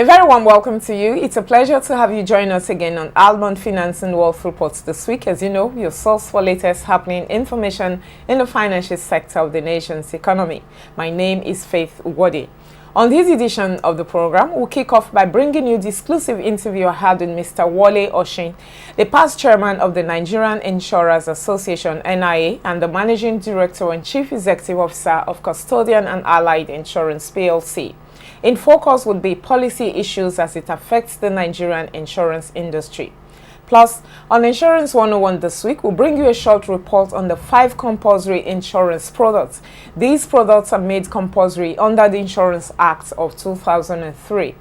A very warm welcome to you. It's a pleasure to have you join us again on Almond Finance and Wealth Reports this week. As you know, your source for latest happening information in the financial sector of the nation's economy. My name is Faith Ugwodi. On this edition of the program, we'll kick off by bringing you the exclusive interview I had with Mr. Wole Oshin, the past chairman of the Nigerian Insurers Association, NIA, and the managing director and chief executive officer of Custodian and Allied Insurance, PLC. In focus would be policy issues as it affects the Nigerian insurance industry. Plus, on Insurance 101 this week, we'll bring you a short report on the 5 compulsory insurance products. These products are made compulsory under the Insurance Act of 2003.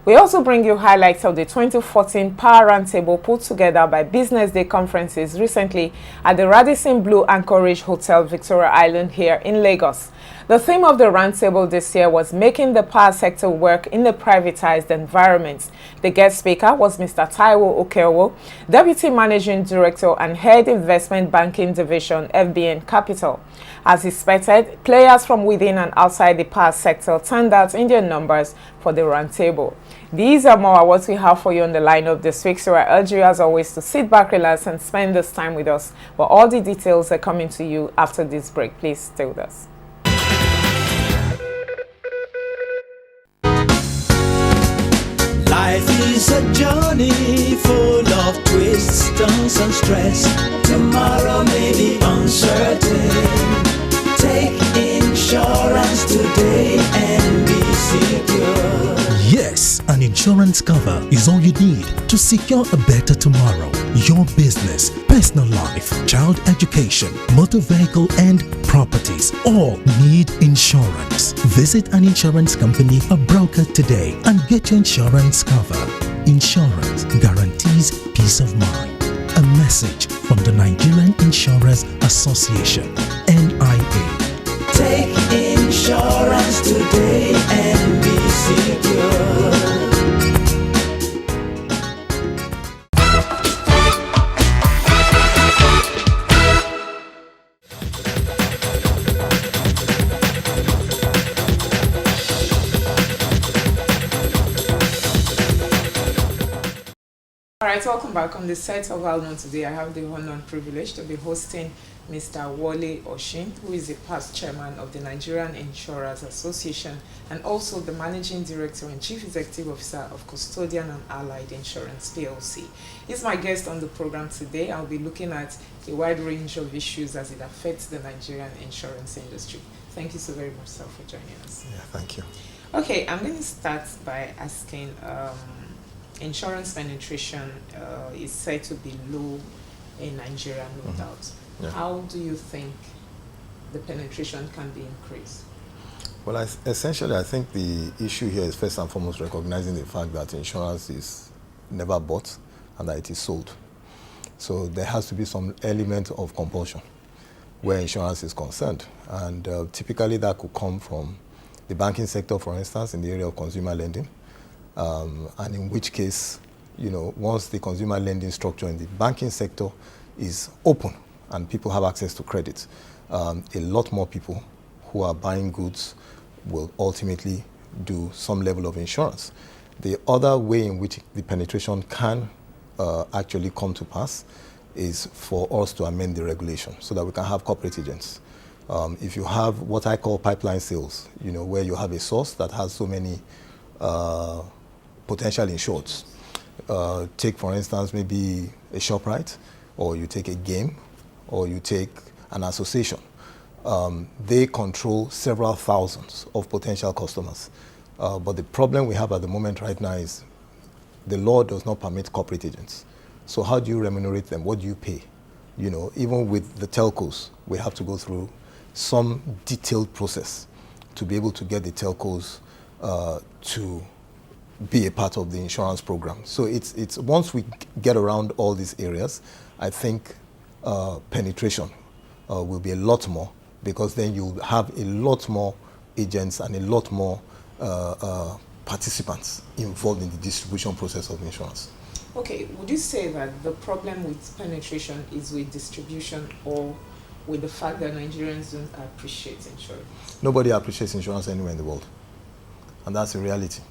We also bring you highlights of the 2014 Power Roundtable put together by Business Day conferences recently at the Radisson Blu Anchorage Hotel, Victoria Island here in Lagos. The theme of the roundtable this year was making the power sector work in the privatized environment. The guest speaker was Mr. Taiwo Okeowo, Deputy Managing Director and Head Investment Banking Division, FBN Capital. As expected, players from within and outside the power sector turned out in their numbers for the roundtable. These are more what we have for you on the lineup this week, so I urge you as always to sit back, relax, and spend this time with us. But all the details are coming to you after this break. Please stay with us. Life is a journey full of twists, turns, and stress. Tomorrow may be uncertain. Take insurance today and be secure. Yes, an insurance cover is all you need to secure a better tomorrow. Your business, personal life, child education, motor vehicle, and properties all need insurance. Visit an insurance company or broker today and get your insurance cover. Insurance guarantees peace of mind. A message from the Nigerian Insurers Association, NIA. Take insurance today and be secure. Alright, welcome back. On the set of Almond today, I have the honor and privilege to be hosting Mr. Wole Oshin, who is the past chairman of the Nigerian Insurers Association and also the managing director and chief executive officer of Custodian and Allied Insurance, PLC. He's my guest on the program today. I'll be looking at a wide range of issues as it affects the Nigerian insurance industry. Thank you so very much, sir, for joining us. Yeah, thank you. Okay, I'm going to start by asking, insurance penetration is said to be low in Nigeria, no doubt. Yeah. How do you think the penetration can be increased? Well, essentially, I think the issue here is first and foremost recognizing the fact that insurance is never bought and that it is sold. So there has to be some element of compulsion where insurance is concerned. And typically that could come from the banking sector, for instance, in the area of consumer lending. And in which case, once the consumer lending structure in the banking sector is open and people have access to credit, a lot more people who are buying goods will ultimately do some level of insurance. The other way in which the penetration can actually come to pass is for us to amend the regulation so that we can have corporate agents. If you have what I call pipeline sales, where you have a source that has so many potential insureds. Take, for instance, maybe a ShopRite, or you take a game, or you take an association. They control several thousands of potential customers. But the problem we have at the moment right now is the law does not permit corporate agents. So how do you remunerate them? What do you pay? Even with the telcos, we have to go through some detailed process to be able to get the telcos to be a part of the insurance program. So it's once we get around all these areas, I think penetration will be a lot more, because then you'll have a lot more agents and a lot more participants involved in the distribution process of insurance. Okay, would you say that the problem with penetration is with distribution or with the fact that Nigerians don't appreciate insurance? Nobody appreciates insurance anywhere in the world, and that's a reality.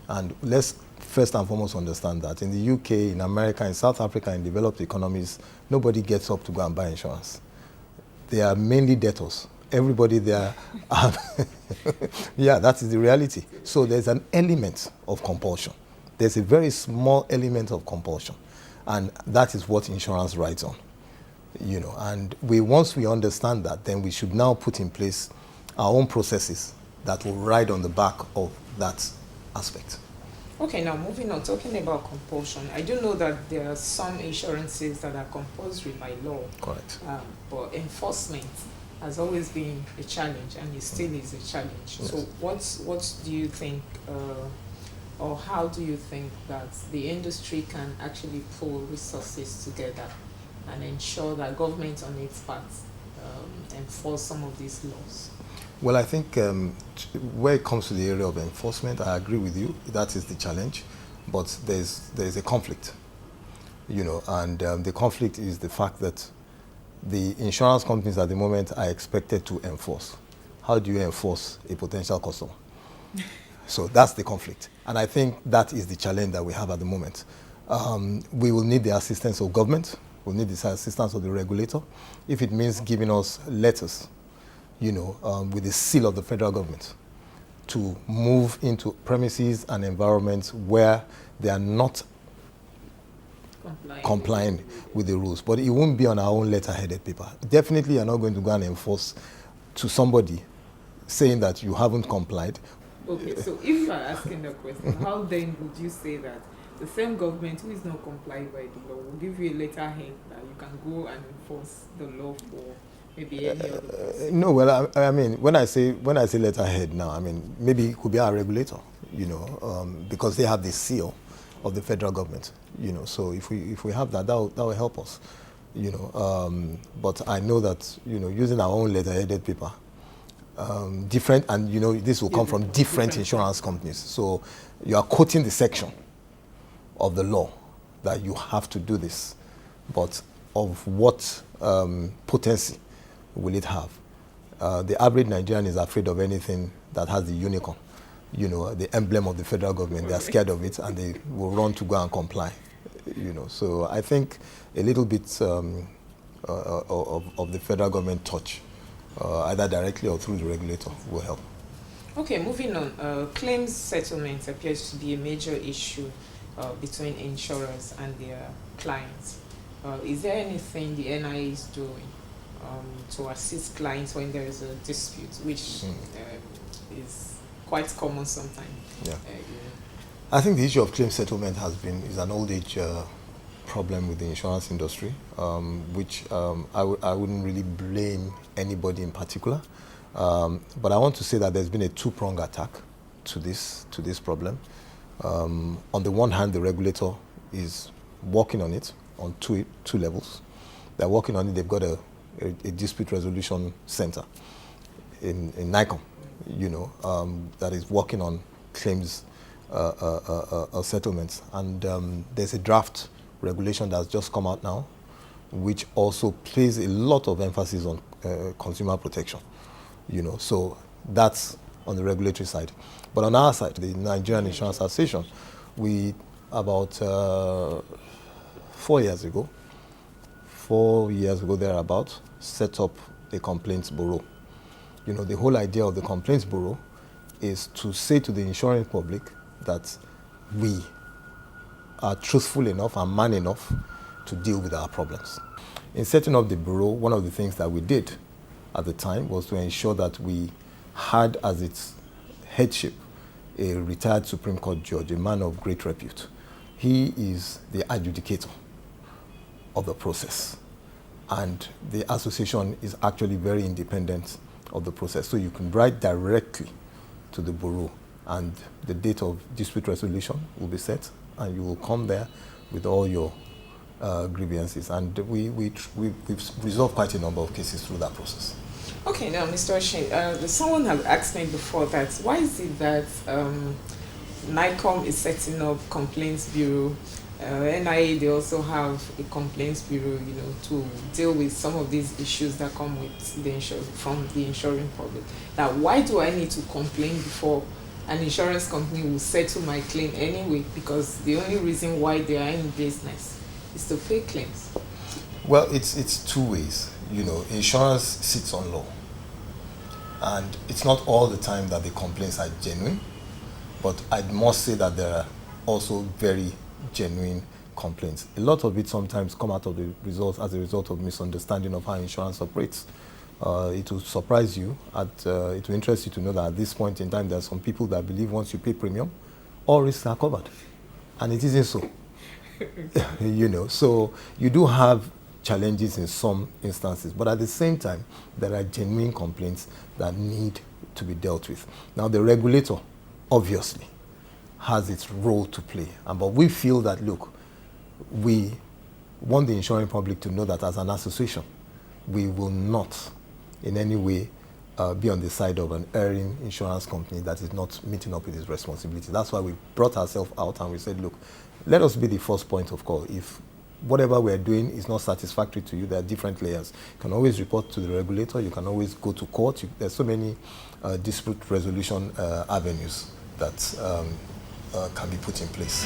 And let's first and foremost understand that in the UK, in America, in South Africa, in developed economies, nobody gets up to go and buy insurance. They are mainly debtors. Everybody there, yeah, that is the reality. So there's an element of compulsion. There's a very small element of compulsion. And that is what insurance rides on. And once we understand that, then we should now put in place our own processes that will ride on the back of that aspect. Okay, now moving on, talking about compulsion, I do know that there are some insurances that are compulsory by law. Correct. But enforcement has always been a challenge, and it still is a challenge. Yes. So what do you think, or how do you think that the industry can actually pull resources together and ensure that government on its part enforce some of these laws? Well, I think where it comes to the area of enforcement, I agree with you. That is the challenge, but there's a conflict, and the conflict is the fact that the insurance companies at the moment are expected to enforce. How do you enforce a potential customer? So that's the conflict, and I think that is the challenge that we have at the moment. We will need the assistance of government. We'll need the assistance of the regulator, if it means giving us letters, with the seal of the federal government, to move into premises and environments where they are not complying with the rules. But it won't be on our own letter-headed paper. Definitely, you're not going to go and enforce to somebody saying that you haven't complied. Okay, so if you are asking the question, how then would you say that the same government who is not complying by the law will give you a letterhead that you can go and enforce the law for maybe any other person? No, well, I mean, when I say letterhead now, I mean, maybe it could be our regulator, because they have the seal of the federal government, so if we have that will help us, but I know that, using our own letter-headed paper, different, and this will come from different insurance companies, so you are quoting the section of the law that you have to do this, but of what potency will it have? The average Nigerian is afraid of anything that has the unicorn, the emblem of the federal government. They are scared of it and they will run to go and comply, So I think a little bit of the federal government touch, either directly or through the regulator, will help. Okay, moving on. Claims settlement appears to be a major issue between insurers and their clients. Is there anything the NIA is doing to assist clients when there is a dispute, which is quite common sometimes? Yeah. I think the issue of claim settlement is an old age problem with the insurance industry, which I wouldn't really blame anybody in particular. But I want to say that there's been a two-pronged attack to this problem. On the one hand, the regulator is working on it on two levels. They're working on it. They've got a dispute resolution center in NICOM, that is working on claims settlements. And there's a draft regulation that's just come out now, which also places a lot of emphasis on consumer protection. So that's on the regulatory side. But on our side, the Nigerian Insurance Association, we about 4 years ago thereabout, set up a complaints bureau. The whole idea of the complaints bureau is to say to the insurance public that we are truthful enough and man enough to deal with our problems. In setting up the bureau, one of the things that we did at the time was to ensure that we had as its headship a retired Supreme Court judge, a man of great repute. He is the adjudicator of the process. And the association is actually very independent of the process. So you can write directly to the bureau and the date of dispute resolution will be set and you will come there with all your grievances. And we've resolved quite a number of cases through that process. Okay, now, Mr. Oshin, someone has asked me before that why is it that NICOM is setting up complaints bureau, NIA, they also have a complaints bureau, to deal with some of these issues that come with from the insuring public. Now, why do I need to complain before an insurance company will settle my claim anyway, because the only reason why they are in business is to pay claims. Well, it's two ways. You know, insurance sits on law, and it's not all the time that the complaints are genuine, but I must say that there are also very genuine complaints. A lot of it sometimes come out of the results as a result of misunderstanding of how insurance operates. It will surprise you, it will interest you to know that at this point in time there are some people that believe once you pay premium, all risks are covered, and it isn't so. You know, so you do have challenges in some instances, but at the same time there are genuine complaints that need to be dealt with. Now the regulator obviously has its role to play, but we feel that, look, we want the insuring public to know that as an association we will not in any way be on the side of an erring insurance company that is not meeting up with its responsibility. That's why we brought ourselves out and we said, look, let us be the first point of call. If whatever we're doing is not satisfactory to you, there are different layers. You can always report to the regulator, you can always go to court. There's so many dispute resolution avenues that can be put in place.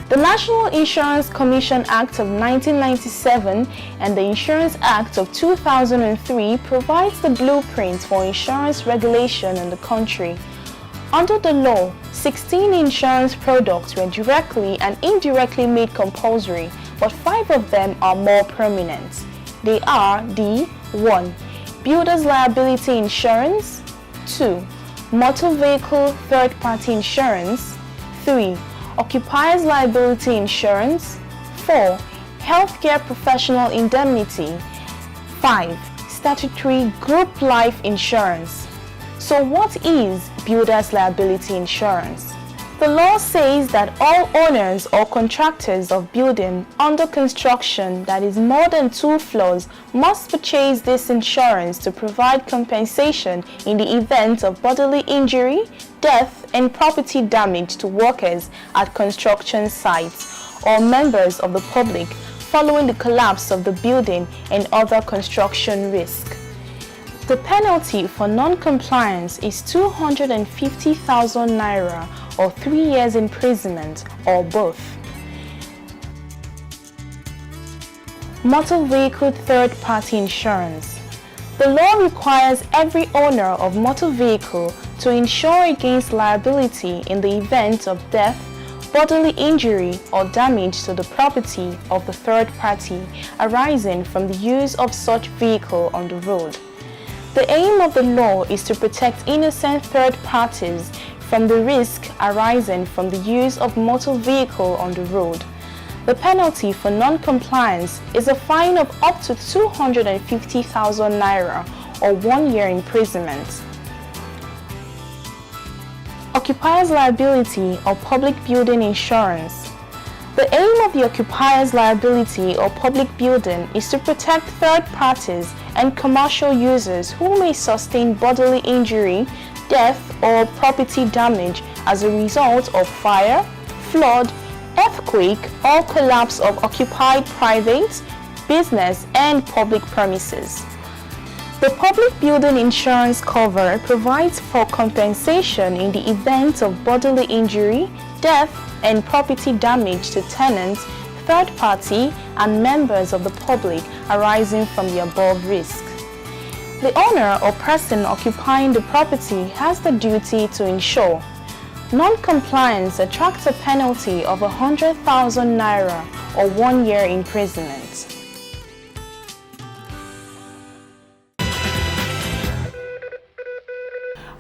The National Insurance Commission Act of 1997 and the Insurance Act of 2003 provides the blueprint for insurance regulation in the country. Under the law, 16 insurance products were directly and indirectly made compulsory, but 5 of them are more permanent. They are the 1. Builder's liability insurance, 2. Motor vehicle third-party insurance, 3. Occupiers liability insurance, 4. Healthcare professional indemnity, 5. Statutory group life insurance. So what is builder's liability insurance? The law says that all owners or contractors of building under construction that is more than 2 floors must purchase this insurance to provide compensation in the event of bodily injury, death, and property damage to workers at construction sites or members of the public following the collapse of the building and other construction risk. The penalty for non-compliance is 250,000 naira or 3 years imprisonment or both. Motor vehicle third-party insurance. The law requires every owner of motor vehicle to insure against liability in the event of death, bodily injury, or damage to the property of the third party arising from the use of such vehicle on the road. The aim of the law is to protect innocent third parties from the risk arising from the use of motor vehicle on the road. The penalty for non-compliance is a fine of up to 250,000 naira or 1 year imprisonment. Occupiers liability or public building insurance. The aim of the occupiers liability or public building is to protect third parties and commercial users who may sustain bodily injury, death, or property damage as a result of fire, flood, earthquake, or collapse of occupied private, business, and public premises. The public building insurance cover provides for compensation in the event of bodily injury, death, and property damage to tenants, third party, and members of the public arising from the above risk. The owner or person occupying the property has the duty to insure. Non-compliance attracts a penalty of 100,000 naira or 1 year imprisonment.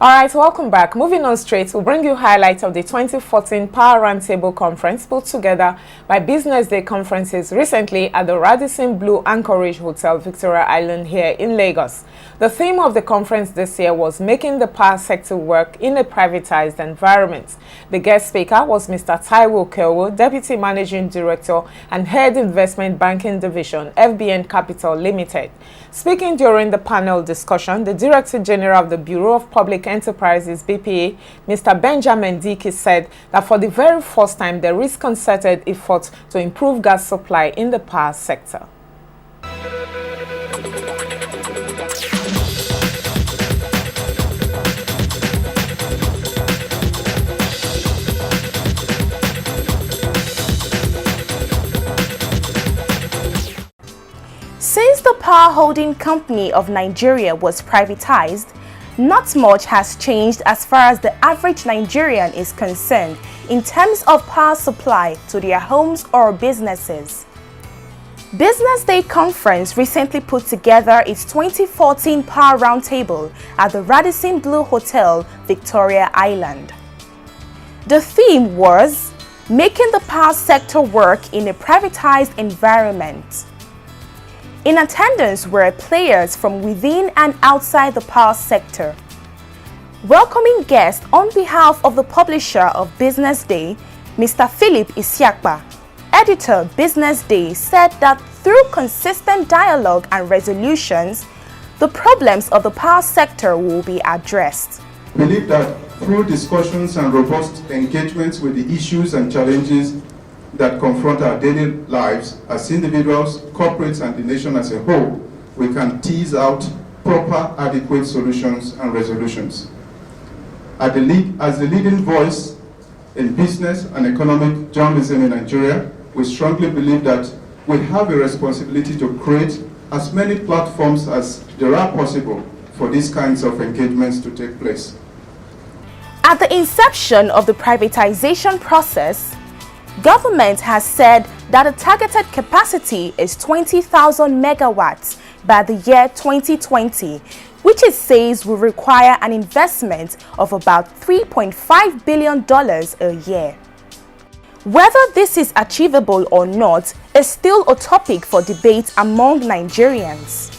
All right, welcome back. Moving on straight, we'll bring you highlights of the 2014 Power Roundtable Conference put together by Business Day Conferences recently at the Radisson Blu Anchorage Hotel, Victoria Island here in Lagos. The theme of the conference this year was making the power sector work in a privatized environment. The guest speaker was Mr. Taiwo Okeowo, Deputy Managing Director and Head Investment Banking Division, FBN Capital Limited. Speaking during the panel discussion, the Director General of the Bureau of Public Enterprises, BPA, Mr. Benjamin Dickey, said that for the very first time there is concerted effort to improve gas supply in the power sector. Since the Power Holding Company of Nigeria was privatized, not much has changed as far as the average Nigerian is concerned in terms of power supply to their homes or businesses. Business Day Conference recently put together its 2014 Power Roundtable at the Radisson Blu Hotel, Victoria Island. The theme was making the power sector work in a privatized environment. In attendance were players from within and outside the power sector. Welcoming guests on behalf of the publisher of Business Day, Mr. Philip Isiakpa, editor Business Day, said that through consistent dialogue and resolutions, the problems of the power sector will be addressed. We believe that through discussions and robust engagements with the issues and challenges that confront our daily lives as individuals, corporates, and the nation as a whole, we can tease out proper, adequate solutions and resolutions. As the leading voice in business and economic journalism in Nigeria, we strongly believe that we have a responsibility to create as many platforms as there are possible for these kinds of engagements to take place. At the inception of the privatization process, government has said that the targeted capacity is 20,000 megawatts by the year 2020, which it says will require an investment of about $3.5 billion a year. Whether this is achievable or not is still a topic for debate among Nigerians.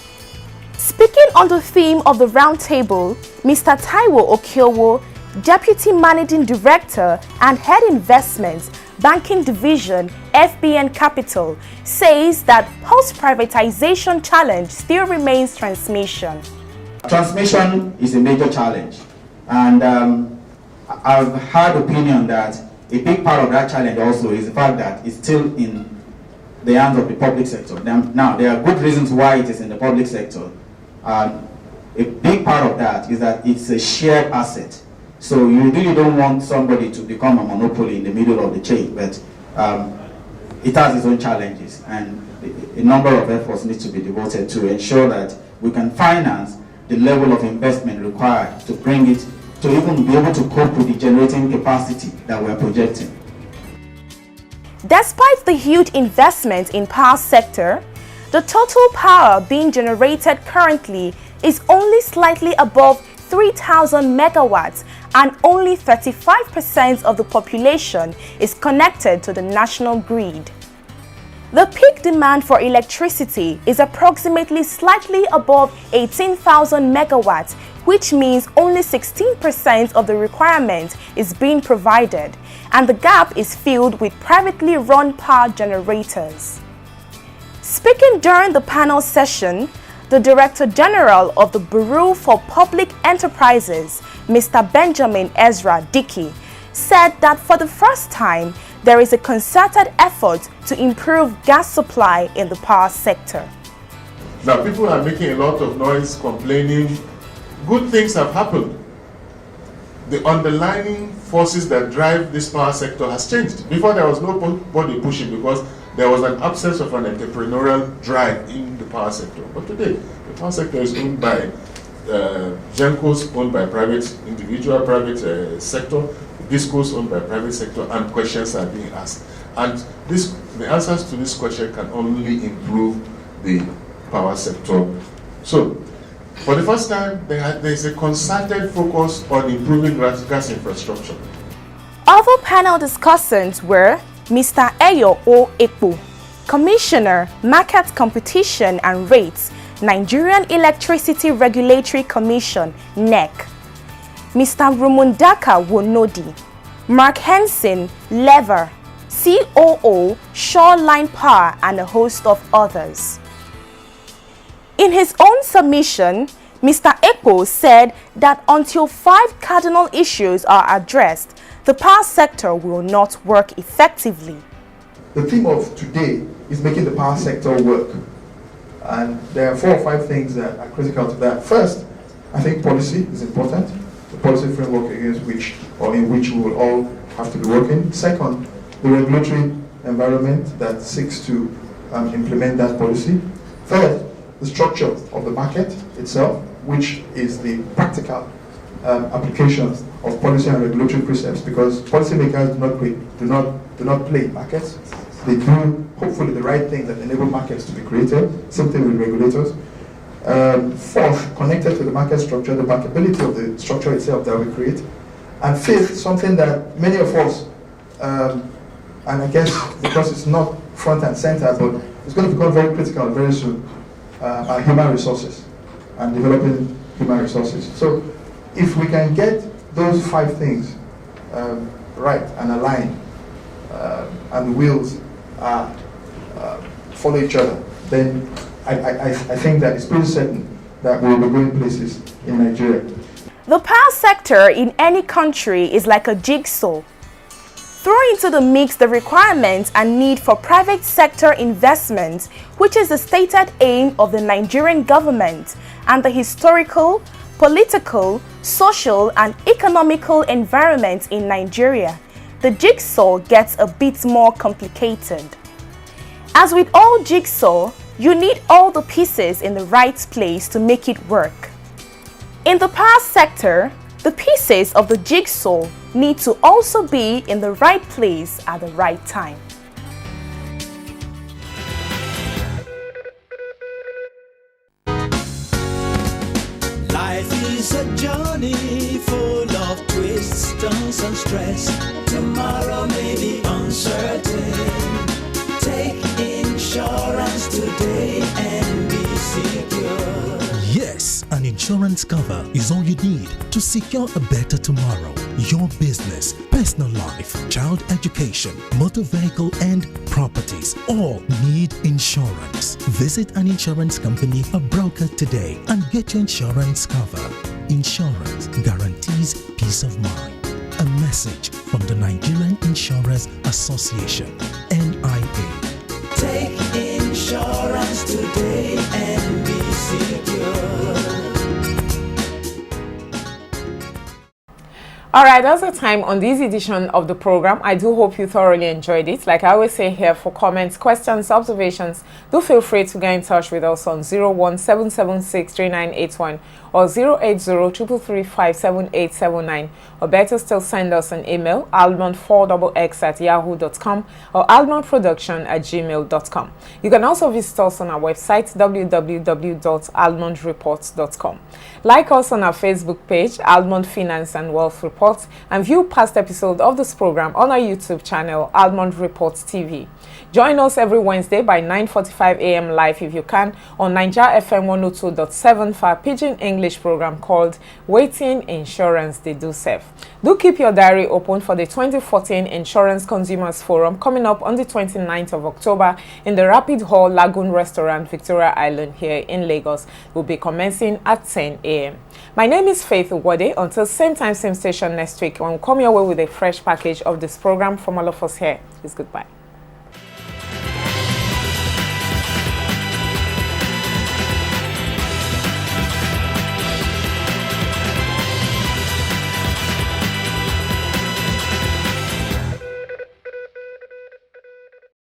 Speaking on the theme of the roundtable, Mr. Taiwo Okeowo, Deputy Managing Director and Head Investments Banking Division, FBN Capital, says that post-privatization challenge still remains transmission. Transmission is a major challenge, and I've heard opinion that a big part of that challenge also is the fact that it's still in the hands of the public sector. Now, there are good reasons why it is in the public sector. A big part of that is that it's a shared asset. So you really don't want somebody to become a monopoly in the middle of the chain, but it has its own challenges, and a number of efforts need to be devoted to ensure that we can finance the level of investment required to bring it to even be able to cope with the generating capacity that we're projecting. Despite the huge investment in power sector, the total power being generated currently is only slightly above 3,000 megawatts, and only 35% of the population is connected to the national grid. The peak demand for electricity is approximately slightly above 18,000 megawatts, which means only 16% of the requirement is being provided, and the gap is filled with privately run power generators. Speaking during the panel session, the Director General of the Bureau for Public Enterprises, Mr. Benjamin Ezra Dickey, said that for the first time, there is a concerted effort to improve gas supply in the power sector. Now, people are making a lot of noise, complaining. Good things have happened. The underlying forces that drive this power sector has changed. Before, there was nobody pushing because there was an absence of an entrepreneurial drive in the power sector. But today, the power sector is owned by Gencos, owned by private sector, Discos owned by private sector, and questions are being asked. And the answers to this question can only improve the power sector. So, For the first time, there's a concerted focus on improving gas infrastructure. Other panel discussants were Mr. Eyo O. Ekpo, Commissioner, Market Competition and Rates, Nigerian Electricity Regulatory Commission, NEC; Mr. Rumundaka Wonodi, Mark Henson, Lever, COO, Shoreline Power, and a host of others. In his own submission, Mr. Ekpo said that until 5 cardinal issues are addressed, the power sector will not work effectively. The theme of today is making the power sector work. And there are 4 or 5 things that are critical to that. First, I think policy is important. The policy framework against which or in which we will all have to be working. Second, the regulatory environment that seeks to implement that policy. Third, the structure of the market itself, which is the practical application of policy and regulatory precepts, because policymakers do not play markets. They do hopefully the right things that enable markets to be created. Same thing with regulators. Fourth, connected to the market structure, the bankability of the structure itself that we create. And fifth, something that many of us, and I guess because it's not front and center, but it's going to become very critical very soon, are human resources and developing human resources. So if we can get those 5 things right and aligned, and the wheels follow each other, then I think that it's pretty certain that we will be going places in Nigeria. The power sector in any country is like a jigsaw. Throw into the mix the requirements and need for private sector investment, which is the stated aim of the Nigerian government, and the historical, political, social, and economical environment in Nigeria. The jigsaw gets a bit more complicated. As with all jigsaw, you need all the pieces in the right place to make it work. In the power sector, the pieces of the jigsaw need to also be in the right place at the right time. Life is a journey full of twists, turns and stress. Tomorrow may be uncertain. Take insurance today and be secure. Yes, an insurance cover is all you need to secure a better tomorrow. Your business, personal life, child education, motor vehicle, and properties all need insurance. Visit an insurance company or broker today and get your insurance cover. Insurance guarantees peace of mind. A message from the Nigerian Insurers Association, NIA. Take insurance today and be secure. Alright, that's the time on this edition of the program. I do hope you thoroughly enjoyed it. Like I always say here, for comments, questions, observations, do feel free to get in touch with us on 017763981 or 08033357879, or better still send us an email, almond4xx@yahoo.com or almondproduction@gmail.com. You can also visit us on our website, www.almondreports.com. Like us on our Facebook page, Almond Finance and Wealth Reports, and view past episodes of this program on our YouTube channel, Almond Reports TV. Join us every Wednesday by 9:45 a.m. live if you can on Nigeria FM 102.7 for a Pidgin English program called Waiting Insurance They Do Serve. Do keep your diary open for the 2014 Insurance Consumers Forum coming up on the 29th of October in the Rapid Hall Lagoon Restaurant, Victoria Island here in Lagos. We'll be commencing at 10 a.m. My name is Faith Uwode. Until same time, same station next week, when we'll come your way with a fresh package of this program from all of us here. It's goodbye.